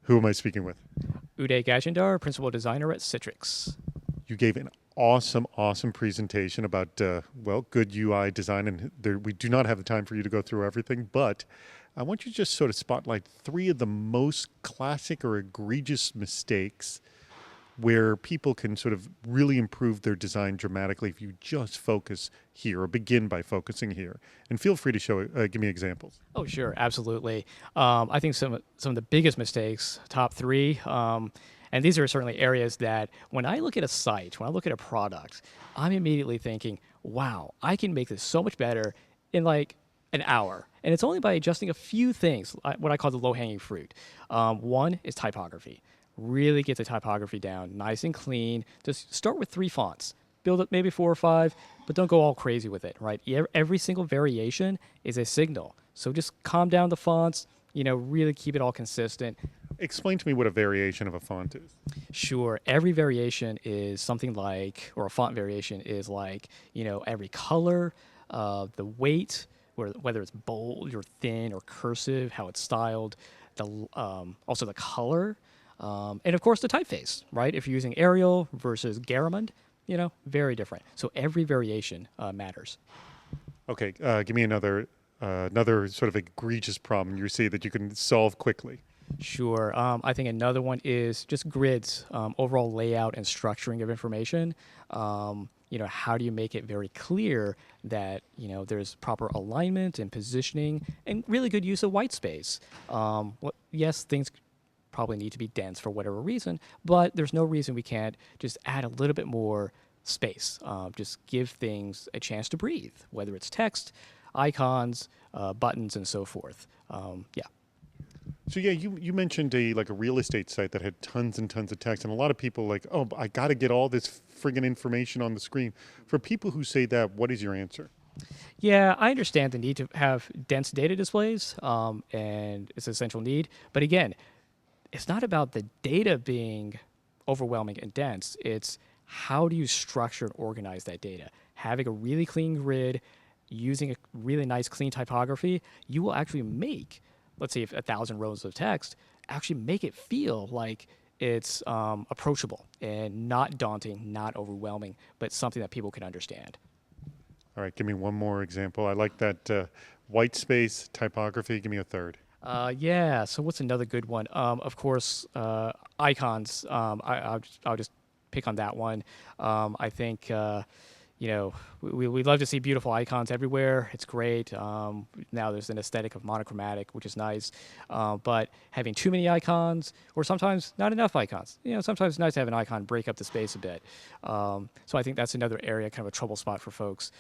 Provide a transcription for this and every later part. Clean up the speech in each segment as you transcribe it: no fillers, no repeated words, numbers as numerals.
Who am I speaking with? Uday Gajendar, Principal Designer at Citrix. You gave an awesome presentation about, well, good UI design, and we do not have the time for you to go through everything, but I want you to just sort of spotlight three of the most classic or egregious mistakes where people can sort of really improve their design dramatically if you just focus here or begin by focusing here. And feel free to give me examples. Oh, sure, absolutely. I think some of the biggest mistakes, top three, and these are certainly areas that when I look at a site, when I look at a product, I'm immediately thinking, wow, I can make this so much better in like an hour. And it's only by adjusting a few things, what I call the low-hanging fruit. One is typography. Really get the typography down nice and clean. Just start with 3 fonts. Build up maybe 4 or 5, but don't go all crazy with it, right? Every single variation is a signal. So just calm down the fonts, really keep it all consistent. Explain to me what a variation of a font is. Sure, every variation is something like, or a font variation is like, every color, the weight, whether it's bold or thin or cursive, how it's styled, also the color, and of course the typeface, right? If you're using Arial versus Garamond, very different. So every variation matters. Okay, give me another sort of egregious problem you see that you can solve quickly. Sure. I think another one is just grids, overall layout and structuring of information. How do you make it very clear that, there's proper alignment and positioning and really good use of white space? Yes, things probably need to be dense for whatever reason, but there's no reason we can't just add a little bit more space. Just give things a chance to breathe, whether it's text, icons, buttons, and so forth. Yeah. So yeah, you mentioned a real estate site that had tons and tons of text, and a lot of people oh, I got to get all this friggin' information on the screen. For people who say that, what is your answer? Yeah, I understand the need to have dense data displays, and it's an essential need. But again, it's not about the data being overwhelming and dense. It's how do you structure and organize that data? Having a really clean grid, using a really nice clean typography, you will actually make, let's say, if 1,000 rows of text, actually make it feel like it's approachable and not daunting, not overwhelming, but something that people can understand. All right, give me one more example. I like that white space typography. Give me a third. Yeah. So what's another good one? Of course, icons. I'll just pick on that one. I think we'd love to see beautiful icons everywhere. It's great. Now there's an aesthetic of monochromatic, which is nice. But having too many icons, or sometimes not enough icons. Sometimes it's nice to have an icon break up the space a bit. So I think that's another area, kind of a trouble spot for folks.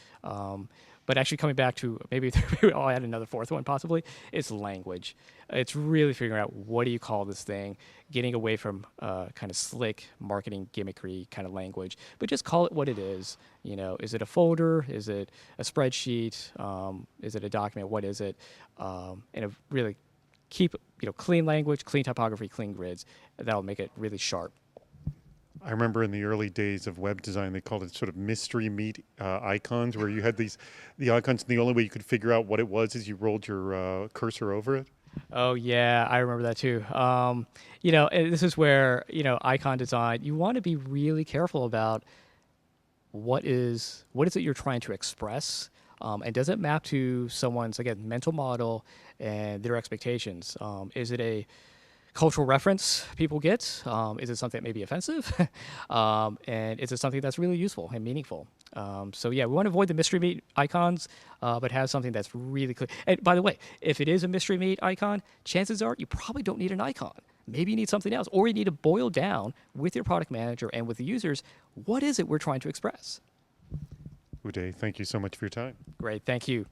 But actually coming back to maybe I'll add another fourth one possibly, it's language. It's really figuring out what do you call this thing, getting away from kind of slick marketing gimmickry kind of language, but just call it what it is. Is it a folder? Is it a spreadsheet? Is it a document? What is it? And really keep clean language, clean typography, clean grids. That'll make it really sharp. I remember in the early days of web design, they called it sort of mystery meat icons, where you had the icons, and the only way you could figure out what it was is you rolled your cursor over it. Oh yeah, I remember that too. And this is where icon design. You want to be really careful about what is it you're trying to express, and does it map to someone's again mental model and their expectations? Is it a cultural reference people get? Is it something that may be offensive? And is it something that's really useful and meaningful? So yeah, we want to avoid the mystery meat icons, but have something that's really clear. And by the way, if it is a mystery meat icon, chances are you probably don't need an icon. Maybe you need something else, or you need to boil down with your product manager and with the users, what is it we're trying to express? Uday, thank you so much for your time. Great, thank you.